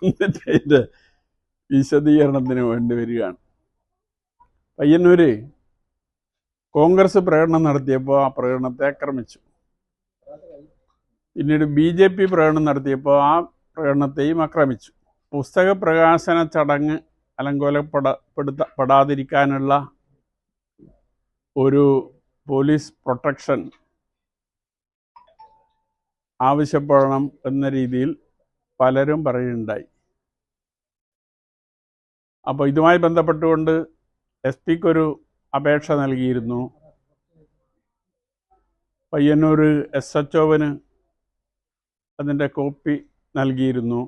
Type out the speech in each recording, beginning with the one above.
എന്നിട്ട് അതിൻ്റെ വിശദീകരണത്തിന് വേണ്ടി വരികയാണ്. പയ്യന്നൂര് കോൺഗ്രസ് പ്രകടനം നടത്തിയപ്പോൾ ആ പ്രകടനത്തെ ആക്രമിച്ചു. പിന്നീട് BJP പ്രകടനം നടത്തിയപ്പോൾ ആ പ്രകടനത്തെയും ആക്രമിച്ചു. പുസ്തക പ്രകാശന ചടങ്ങ് അലങ്കോലപ്പെടാതിരിക്കാനുള്ള ഒരു പോലീസ് പ്രൊട്ടക്ഷൻ ആവശ്യപ്പെടണം എന്ന രീതിയിൽ പലരും പറയുകയുണ്ടായി. അപ്പോൾ ഇതുമായി ബന്ധപ്പെട്ടുകൊണ്ട് SP-ക്കൊരു അപേക്ഷ നൽകിയിരുന്നു. പയ്യന്നൂർ SHO-വിന് അതിൻ്റെ കോപ്പി നൽകിയിരുന്നു.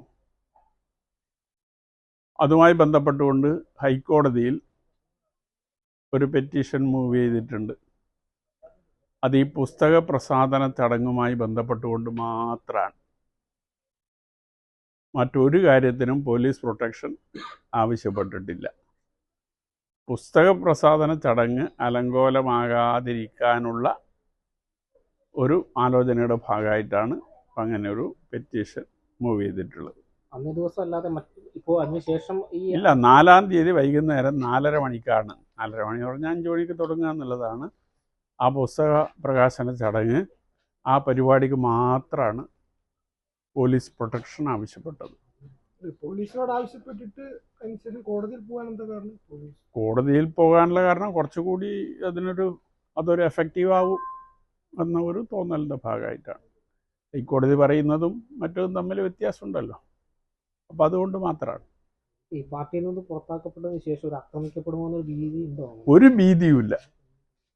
അതുമായി ബന്ധപ്പെട്ടുകൊണ്ട് ഹൈക്കോടതിയിൽ ഒരു പെറ്റീഷൻ മൂവ് ചെയ്തിട്ടുണ്ട്. അത് ഈ പുസ്തക പ്രസാധന ചടങ്ങുമായി ബന്ധപ്പെട്ടുകൊണ്ട് മാത്രമാണ്. മറ്റൊരു കാര്യത്തിനും പോലീസ് പ്രൊട്ടക്ഷൻ ആവശ്യപ്പെട്ടിട്ടില്ല. പുസ്തക പ്രസാധന ചടങ്ങ് അലങ്കോലമാകാതിരിക്കാനുള്ള ഒരു ആലോചനയുടെ ഭാഗമായിട്ടാണ് അങ്ങനെ ഒരു പെറ്റീഷൻ മൂവ് ചെയ്തിട്ടുള്ളത്. അന്നേ ദിവസം അല്ലാതെ ഇപ്പോൾ അതിനുശേഷം ഇല്ല, 4-ാം തീയതി വൈകുന്നേരം 4:30 മണിക്കാണ്. 4:30 മണി പറഞ്ഞാൽ 5 മണിക്ക് തുടങ്ങുക എന്നുള്ളതാണ് ആ പുസ്തക പ്രകാശന ചടങ്ങ്. ആ പരിപാടിക്ക് മാത്രമാണ് പോലീസ് പ്രൊട്ടക്ഷൻ ആവശ്യപ്പെട്ടത്. പോലീസിനോട് ആവശ്യപ്പെട്ടിട്ട് അതിനുശേഷം കോടതിയിൽ പോകാൻ എന്താ കാരണം? കോടതിയിൽ പോകാനുള്ള കാരണം കുറച്ചുകൂടി അതൊരു എഫക്റ്റീവ് ആവും എന്ന ഒരു തോന്നലിൻ്റെ ഭാഗമായിട്ടാണ്. ഹൈക്കോടതി പറയുന്നതും മറ്റതും തമ്മിൽ വ്യത്യാസമുണ്ടല്ലോ. അപ്പം അതുകൊണ്ട് മാത്രമാണ്. ഈ പാർട്ടിയിൽ നിന്ന് പുറത്താക്കപ്പെട്ടതിന് ശേഷം ഒരു ആക്രമിക്കപ്പെടുമോ എന്നൊരു ഭീതി ഉണ്ടോ? ഒരു ഭീതിയുമില്ല.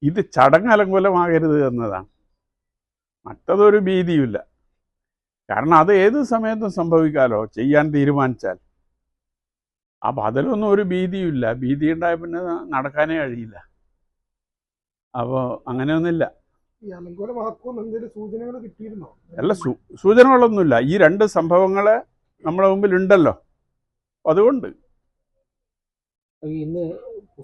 ഇത് ചടങ്ങ് അലങ്കോലമാകരുത് എന്നതാണ്. മറ്റതൊരു ഭീതിയുമില്ല. കാരണം അത് ഏത് സമയത്തും സംഭവിക്കാമല്ലോ, ചെയ്യാൻ തീരുമാനിച്ചാൽ. അപ്പം അതിലൊന്നും ഒരു ഭീതിയുമില്ല. ഭീതി ഉണ്ടായ പിന്നെ നടക്കാനേ കഴിയില്ല. അപ്പോൾ അങ്ങനെയൊന്നുമില്ല. അല്ല, സൂചനകളൊന്നുമില്ല. ഈ 2 സംഭവങ്ങൾ നമ്മുടെ മുമ്പിൽ ഉണ്ടല്ലോ. അതുകൊണ്ട് ഇന്ന്